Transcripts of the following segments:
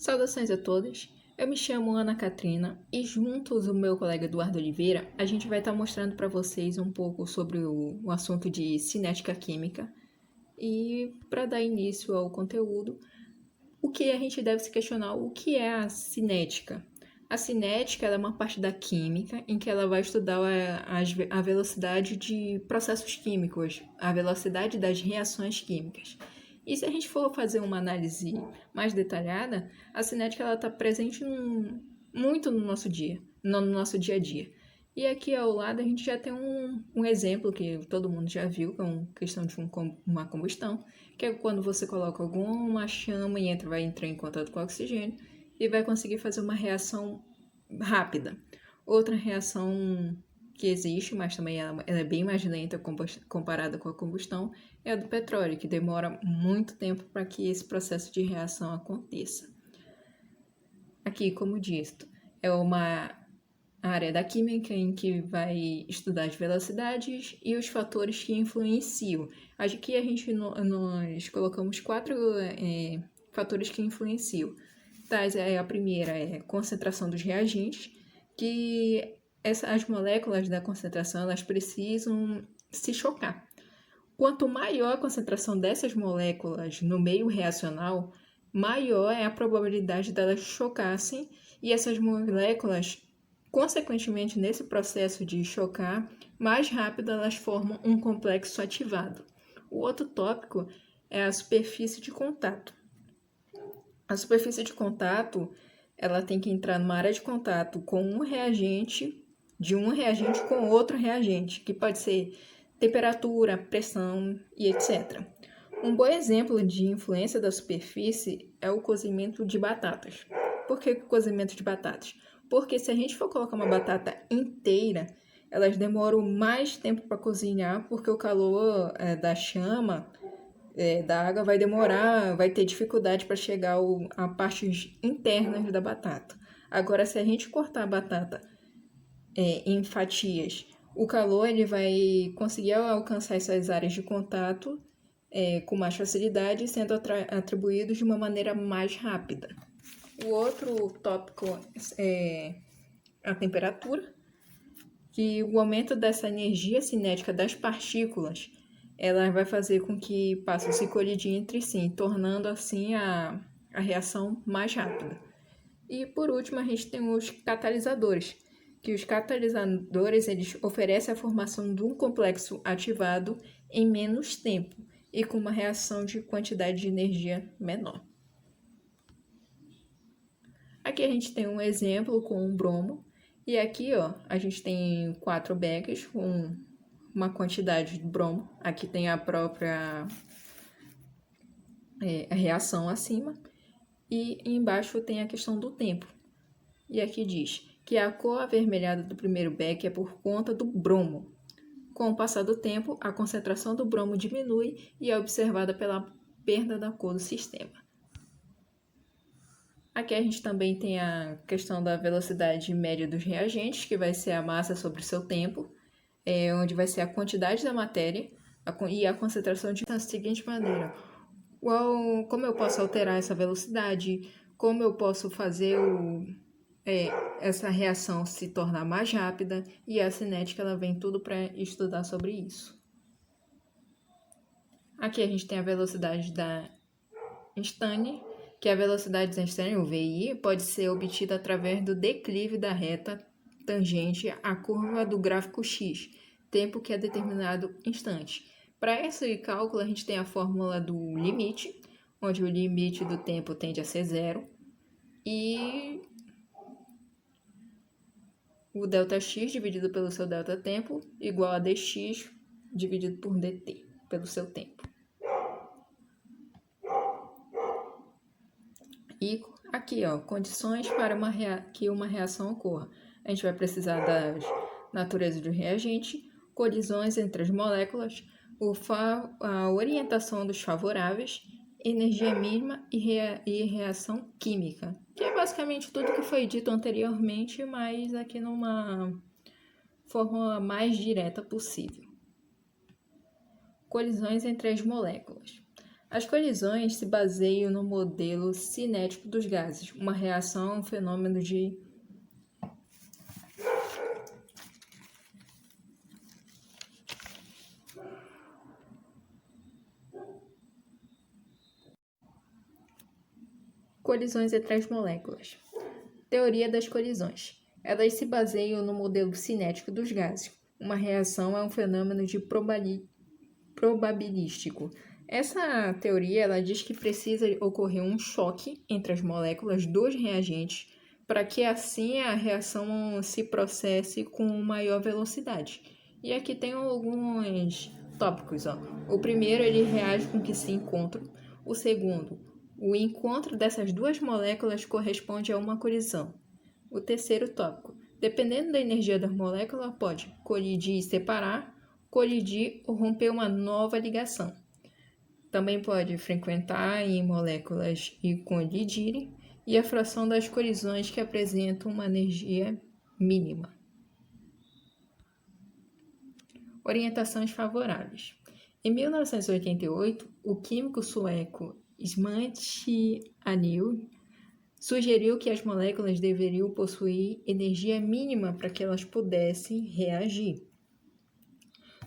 Saudações a todos, eu me chamo Ana Catrina e juntos o meu colega Eduardo Oliveira, a gente vai estar mostrando para vocês um pouco sobre o assunto de cinética química e para dar início ao conteúdo, o que a gente deve se questionar, o que é a cinética? A cinética é uma parte da química em que ela vai estudar a velocidade de processos químicos, a velocidade das reações químicas. E se a gente for fazer uma análise mais detalhada, a cinética está presente muito no nosso dia a dia. E aqui ao lado a gente já tem um exemplo que todo mundo já viu, que é uma questão de uma combustão, que é quando você coloca alguma chama e vai entrar em contato com o oxigênio e vai conseguir fazer uma reação rápida. Outra reação que existe, mas também ela é bem mais lenta comparada com a combustão, é a do petróleo, que demora muito tempo para que esse processo de reação aconteça. Aqui, como dito, é uma área da química em que vai estudar as velocidades e os fatores que influenciam. Aqui nós colocamos 4 fatores que influenciam. A primeira é a concentração dos reagentes, que as moléculas da concentração elas precisam se chocar. Quanto maior a concentração dessas moléculas no meio reacional, maior é a probabilidade delas chocassem e essas moléculas, consequentemente, nesse processo de chocar, mais rápido elas formam um complexo ativado. O outro tópico é a superfície de contato. A superfície de contato ela tem que entrar numa área de contato com um reagente com outro reagente, que pode ser temperatura, pressão e etc. Um bom exemplo de influência da superfície é o cozimento de batatas. Por que o cozimento de batatas? Porque se a gente for colocar uma batata inteira, elas demoram mais tempo para cozinhar, porque o calor da chama da água vai demorar, vai ter dificuldade para chegar a partes internas da batata. Agora, se a gente cortar a batata em fatias, o calor ele vai conseguir alcançar essas áreas de contato com mais facilidade, sendo atribuídos de uma maneira mais rápida. O outro tópico é a temperatura, que o aumento dessa energia cinética das partículas ela vai fazer com que passem a se colidir entre si, tornando assim a reação mais rápida. E por último, a gente tem os catalisadores, que os catalisadores eles oferecem a formação de um complexo ativado em menos tempo e com uma reação de quantidade de energia menor. Aqui a gente tem um exemplo com o bromo, e aqui a gente tem 4 bags com uma quantidade de bromo. Aqui tem a própria a reação acima. E embaixo tem a questão do tempo. E aqui diz que a cor avermelhada do primeiro bag é por conta do bromo. Com o passar do tempo, a concentração do bromo diminui e é observada pela perda da cor do sistema. Aqui a gente também tem a questão da velocidade média dos reagentes, que vai ser a massa sobre o seu tempo, onde vai ser a quantidade da matéria e a concentração da seguinte maneira. Como eu posso alterar essa velocidade? Como eu posso fazer essa reação se tornar mais rápida? E a cinética ela vem tudo para estudar sobre isso. Aqui a gente tem a velocidade da Einstein, que a velocidade de Einstein, o VI, pode ser obtida através do declive da reta tangente à curva do gráfico x, tempo que é determinado instante. Para esse cálculo, a gente tem a fórmula do limite, onde o limite do tempo tende a ser zero, e o ΔX dividido pelo seu delta tempo igual a dx dividido por dt, pelo seu tempo. E aqui, condições para que uma reação ocorra. A gente vai precisar das naturezas do reagente, colisões entre as moléculas, a orientação dos favoráveis, energia mínima e reação química, que é basicamente tudo que foi dito anteriormente, mas aqui numa forma mais direta possível. Colisões entre as moléculas. As colisões se baseiam no modelo cinético dos gases. Uma reação é um fenômeno de colisões entre as moléculas. Teoria das colisões. Elas se baseiam no modelo cinético dos gases. Uma reação é um fenômeno de probabilístico. Essa teoria ela diz que precisa ocorrer um choque entre as moléculas dos reagentes para que assim a reação se processe com maior velocidade. E aqui tem alguns tópicos. O primeiro, ele reage com o que se encontra. O segundo, o encontro dessas duas moléculas corresponde a uma colisão. O terceiro tópico, dependendo da energia da molécula, pode colidir e separar, colidir ou romper uma nova ligação. Também pode frequentar em moléculas e colidirem, e a fração das colisões que apresentam uma energia mínima. Orientações favoráveis. Em 1988, o químico sueco Svante Anil sugeriu que as moléculas deveriam possuir energia mínima para que elas pudessem reagir.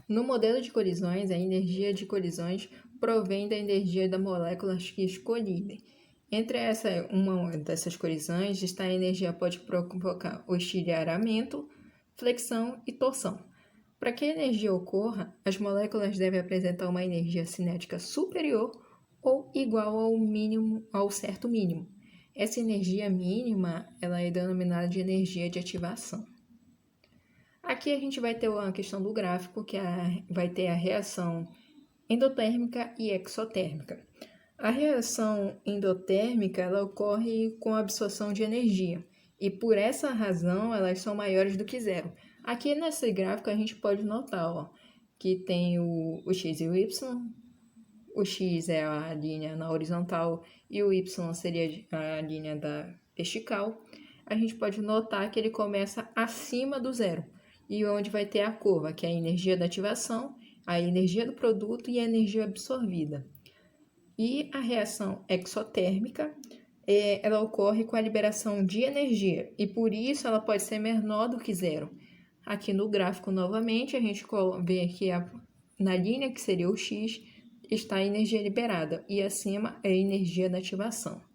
No modelo de colisões, a energia de colisões provém da energia das moléculas que colidem. Entre uma dessas colisões está a energia que pode provocar o estilharamento, flexão e torção. Para que a energia ocorra, as moléculas devem apresentar uma energia cinética superior ou igual ao certo mínimo. Essa energia mínima ela é denominada de energia de ativação. Aqui a gente vai ter uma questão do gráfico, que vai ter a reação endotérmica e exotérmica. A reação endotérmica ela ocorre com a absorção de energia, e por essa razão elas são maiores do que zero. Aqui nesse gráfico a gente pode notar que tem o x e o y. O x é a linha na horizontal e o y seria a linha da vertical. A gente pode notar que ele começa acima do zero, e onde vai ter a curva, que é a energia da ativação, a energia do produto e a energia absorvida. E a reação exotérmica, ela ocorre com a liberação de energia, e por isso ela pode ser menor do que zero. Aqui no gráfico, novamente, a gente vê que na linha, que seria o x, está a energia liberada, e acima é a energia da ativação.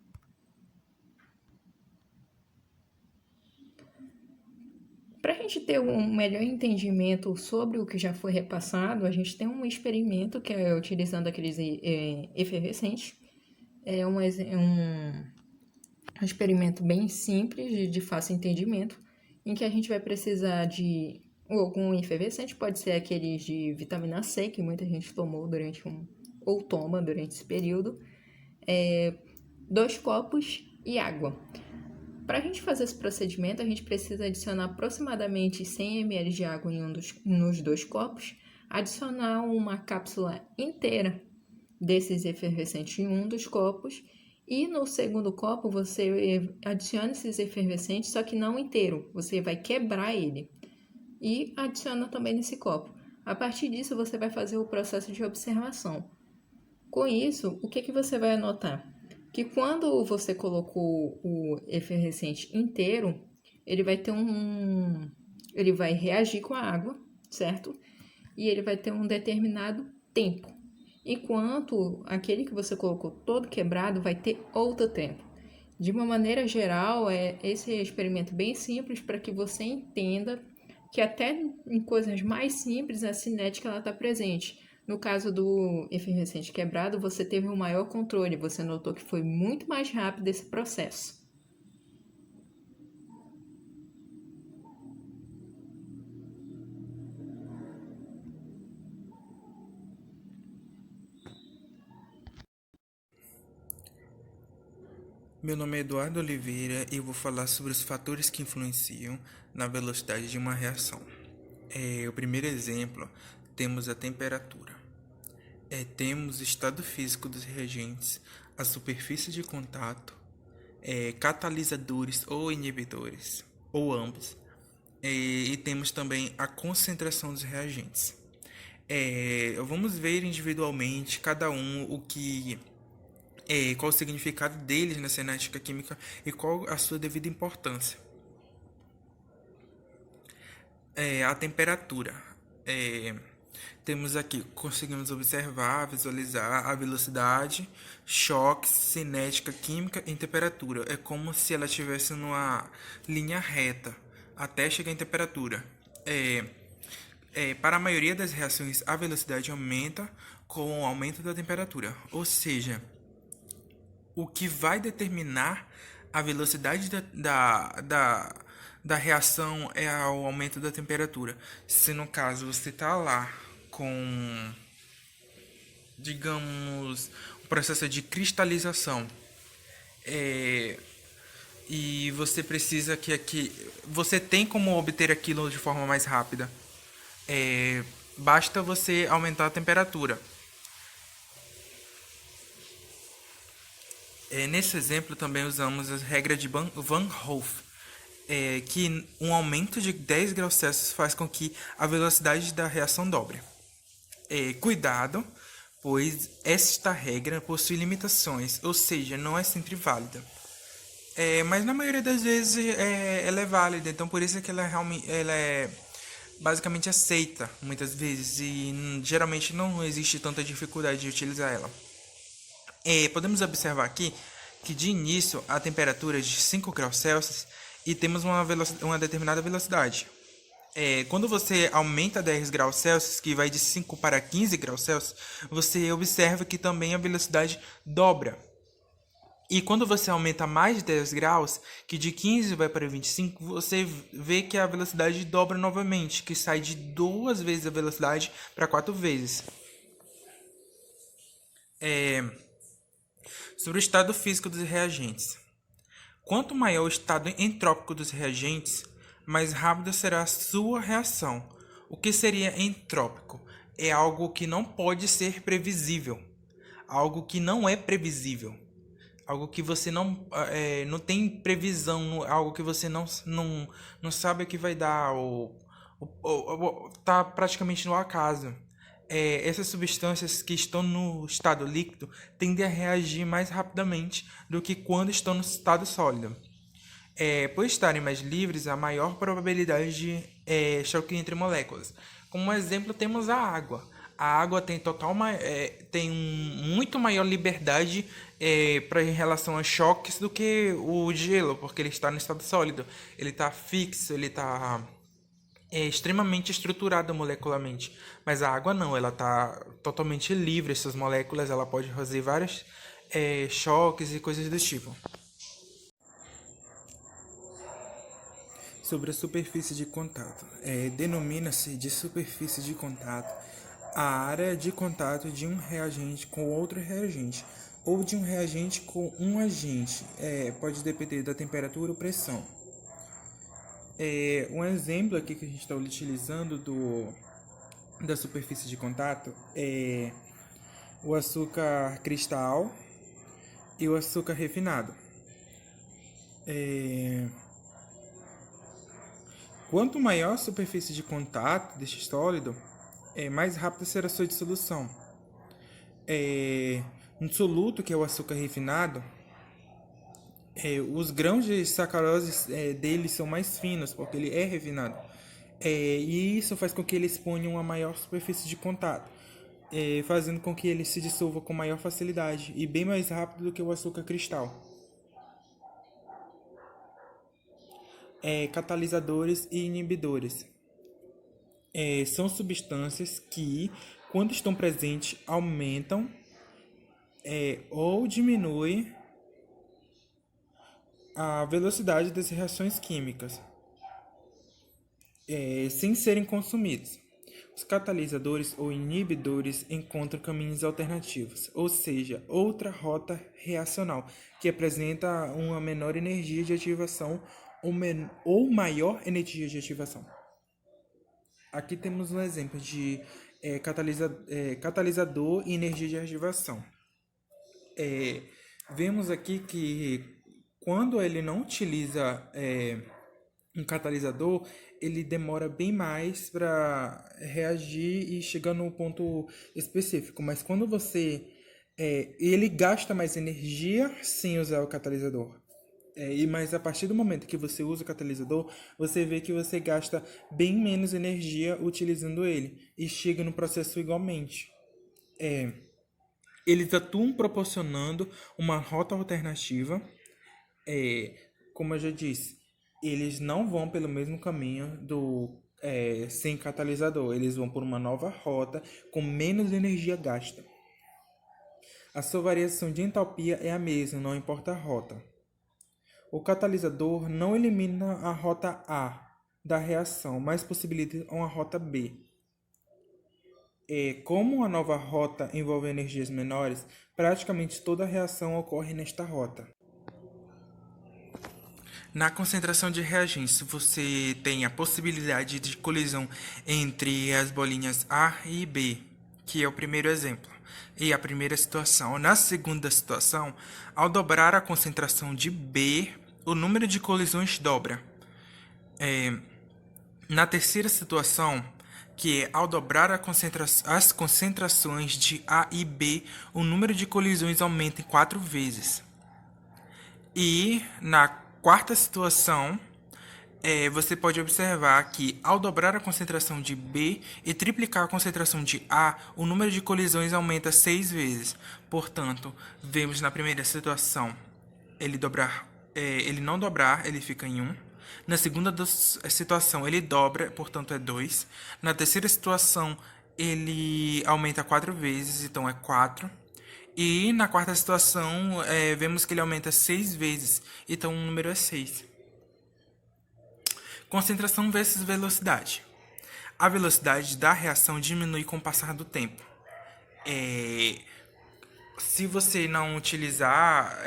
Para a gente ter um melhor entendimento sobre o que já foi repassado, a gente tem um experimento que é utilizando aqueles efervescentes. É um experimento bem simples, de fácil entendimento, em que a gente vai precisar de algum efervescente, pode ser aqueles de vitamina C, que muita gente tomou ou toma durante esse período, 2 copos e água. Para a gente fazer esse procedimento, a gente precisa adicionar aproximadamente 100 ml de água nos 2 copos, adicionar uma cápsula inteira desses efervescentes em um dos copos, e no segundo copo você adiciona esses efervescentes, só que não inteiro, você vai quebrar ele e adiciona também nesse copo. A partir disso, você vai fazer o processo de observação. Com isso, o que você vai anotar? Que quando você colocou o efervescente inteiro, ele vai ter ele vai reagir com a água, certo? E ele vai ter um determinado tempo. Enquanto aquele que você colocou todo quebrado vai ter outro tempo. De uma maneira geral, esse experimento bem simples para que você entenda que até em coisas mais simples a cinética está presente. No caso do efervescente quebrado, você teve um maior controle, você notou que foi muito mais rápido esse processo. Meu nome é Eduardo Oliveira e eu vou falar sobre os fatores que influenciam na velocidade de uma reação. O primeiro exemplo, temos a temperatura. Temos o estado físico dos reagentes, a superfície de contato, catalisadores ou inibidores, ou ambos. E temos também a concentração dos reagentes. Vamos ver individualmente cada um qual o significado deles na cinética química e qual a sua devida importância. A temperatura. É, Temos aqui, conseguimos observar, visualizar a velocidade, choque, cinética química e temperatura. É como se ela estivesse numa linha reta até chegar em temperatura. É, para a maioria das reações, a velocidade aumenta com o aumento da temperatura. Ou seja, o que vai determinar a velocidade da reação é o aumento da temperatura. Se no caso você está lá com, digamos, um processo de cristalização, é, e você precisa você tem como obter aquilo de forma mais rápida. Basta você aumentar a temperatura. Nesse exemplo também usamos a regra de Van Hoff, que um aumento de 10 graus Celsius faz com que a velocidade da reação dobre. Cuidado, pois esta regra possui limitações, ou seja, não é sempre válida. Mas na maioria das vezes ela é válida, então por isso é que ela é basicamente aceita muitas vezes e geralmente não existe tanta dificuldade de utilizar ela. Podemos observar aqui que de início a temperatura é de 5 graus Celsius e temos uma determinada velocidade. Quando você aumenta 10 graus Celsius, que vai de 5 para 15 graus Celsius, você observa que também a velocidade dobra. E quando você aumenta mais de 10 graus, que de 15 vai para 25, você vê que a velocidade dobra novamente, que sai de 2 vezes a velocidade para 4 vezes. Sobre o estado físico dos reagentes. Quanto maior o estado entrópico dos reagentes, mais rápida será a sua reação. O que seria entrópico? É algo que não pode ser previsível. Algo que não é previsível. Algo que você não tem previsão, algo que você não sabe o que vai dar, ou tá praticamente no acaso. Essas substâncias que estão no estado líquido tendem a reagir mais rapidamente do que quando estão no estado sólido. Por estarem mais livres, há maior probabilidade de choque entre moléculas. Como exemplo, temos a água. A água tem muito maior liberdade em relação a choques do que o gelo, porque ele está no estado sólido. Ele está fixo, ele está extremamente estruturada molecularmente. Mas a água não, ela está totalmente livre. Essas moléculas, ela pode fazer vários choques e coisas do tipo. Sobre a superfície de contato. Denomina-se de superfície de contato a área de contato de um reagente com outro reagente, ou de um reagente com um agente. Pode depender da temperatura ou pressão. Um exemplo aqui que a gente está utilizando da superfície de contato é o açúcar cristal e o açúcar refinado. Quanto maior a superfície de contato deste sólido, mais rápida será a sua dissolução. No soluto, que é o açúcar refinado, os grãos de sacarose dele são mais finos, porque ele é refinado. E isso faz com que ele exponha uma maior superfície de contato, fazendo com que ele se dissolva com maior facilidade e bem mais rápido do que o açúcar cristal. Catalisadores e inibidores. São substâncias que, quando estão presentes, aumentam ou diminuem a velocidade das reações químicas, sem serem consumidos. Os catalisadores ou inibidores encontram caminhos alternativos, ou seja, outra rota reacional, que apresenta uma menor energia de ativação ou maior energia de ativação. Aqui temos um exemplo de catalisador e energia de ativação. Vemos aqui que quando ele não utiliza Um catalisador, ele demora bem mais para reagir e chegar no ponto específico. Mas quando ele gasta mais energia sem usar o catalisador. Mas a partir do momento que você usa o catalisador, você vê que você gasta bem menos energia utilizando ele e chega no processo igualmente. Eles atuam proporcionando uma rota alternativa. Como eu já disse, eles não vão pelo mesmo caminho sem catalisador. Eles vão por uma nova rota com menos energia gasta. A sua variação de entalpia é a mesma, não importa a rota. O catalisador não elimina a rota A da reação, mas possibilita uma rota B. Como a nova rota envolve energias menores, praticamente toda a reação ocorre nesta rota. Na concentração de reagentes, você tem a possibilidade de colisão entre as bolinhas A e B, que é o primeiro exemplo, e a primeira situação. Na segunda situação, ao dobrar a concentração de B, o número de colisões dobra. Na terceira situação, que é ao dobrar as concentrações de A e B, o número de colisões aumenta em 4 vezes. E na quarta situação, você pode observar que ao dobrar a concentração de B e triplicar a concentração de A, o número de colisões aumenta 6 vezes. Portanto, vemos na primeira situação ele não dobrar, ele fica em 1. Na segunda situação, ele dobra, portanto é 2. Na terceira situação, ele aumenta 4 vezes, então é 4. E na quarta situação, vemos que ele aumenta 6 vezes, então o número é 6. Concentração versus velocidade. A velocidade da reação diminui com o passar do tempo. Se você não utilizar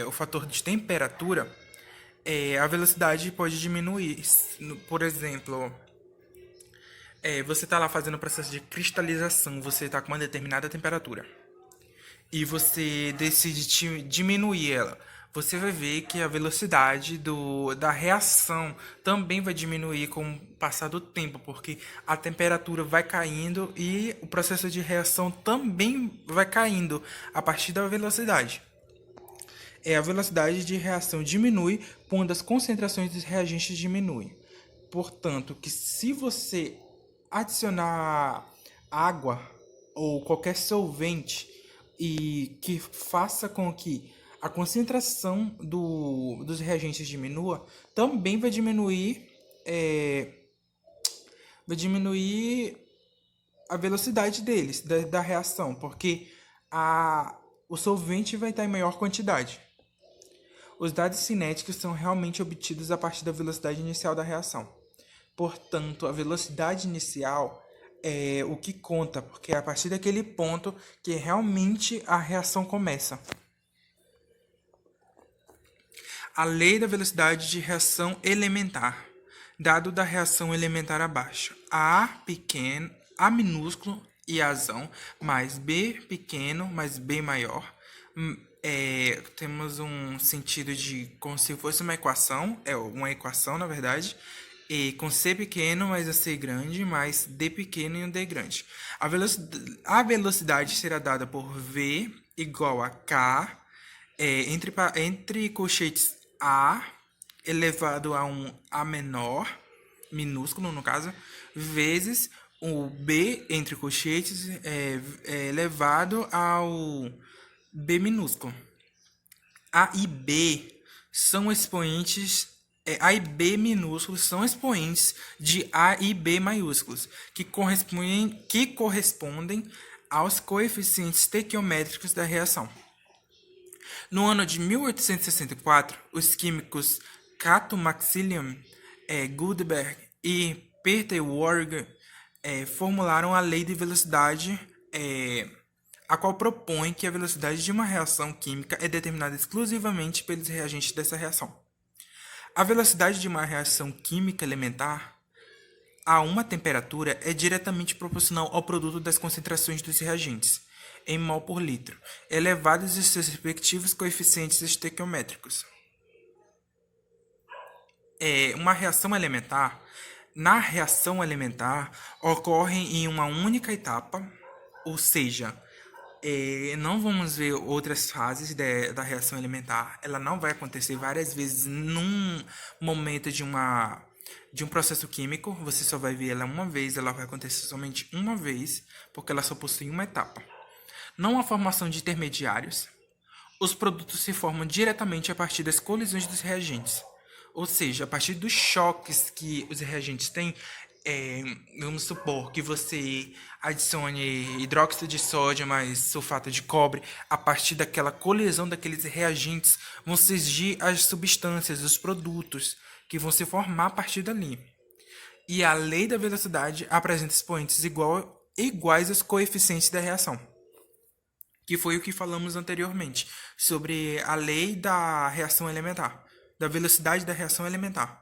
o fator de temperatura, a velocidade pode diminuir. Por exemplo, você está lá fazendo o processo de cristalização, você está com uma determinada temperatura e você decide diminuir ela. Você vai ver que a velocidade da reação também vai diminuir com o passar do tempo, porque a temperatura vai caindo e o processo de reação também vai caindo a partir da velocidade. A velocidade de reação diminui quando as concentrações dos reagentes diminuem. Portanto, que se você adicionar água ou qualquer solvente e que faça com que a concentração dos reagentes diminua, também vai diminuir a velocidade deles, da reação, porque o solvente vai estar em maior quantidade. Os dados cinéticos são realmente obtidos a partir da velocidade inicial da reação. Portanto, a velocidade inicial é o que conta, porque é a partir daquele ponto que realmente a reação começa. A lei da velocidade de reação elementar. Dado da reação elementar abaixo. A pequeno, A minúsculo e Azão, mais B pequeno, mais B maior. Temos um sentido de como se fosse uma equação, uma equação na verdade, e com C pequeno mais a C grande, mais D pequeno e um D grande. A velocidade será dada por V igual a K, entre colchetes A elevado a um A menor, minúsculo no caso, vezes o B entre colchetes elevado ao B minúsculo. A e B são expoentes. A e B minúsculos são expoentes de A e B maiúsculos, que correspondem aos coeficientes estequiométricos da reação. No ano de 1864, os químicos Cato Maximilian Gutenberg e Peter Warburg formularam a lei de velocidade, a qual propõe que a velocidade de uma reação química é determinada exclusivamente pelos reagentes dessa reação. A velocidade de uma reação química elementar a uma temperatura é diretamente proporcional ao produto das concentrações dos reagentes, em mol por litro, elevados os seus respectivos coeficientes estequiométricos. uma reação elementar, na reação elementar, ocorre em uma única etapa, ou seja, não vamos ver outras fases da reação elementar. Ela não vai acontecer várias vezes num momento de um processo químico. Você só vai ver ela uma vez, ela vai acontecer somente uma vez, porque ela só possui uma etapa. Não há formação de intermediários. Os produtos se formam diretamente a partir das colisões dos reagentes. Ou seja, a partir dos choques que os reagentes têm, vamos supor que você adicione hidróxido de sódio mais sulfato de cobre, a partir daquela colisão daqueles reagentes vão surgir as substâncias, os produtos que vão se formar a partir dali. E a lei da velocidade apresenta expoentes iguais aos coeficientes da reação, que foi o que falamos anteriormente, sobre a lei da reação elementar, da velocidade da reação elementar.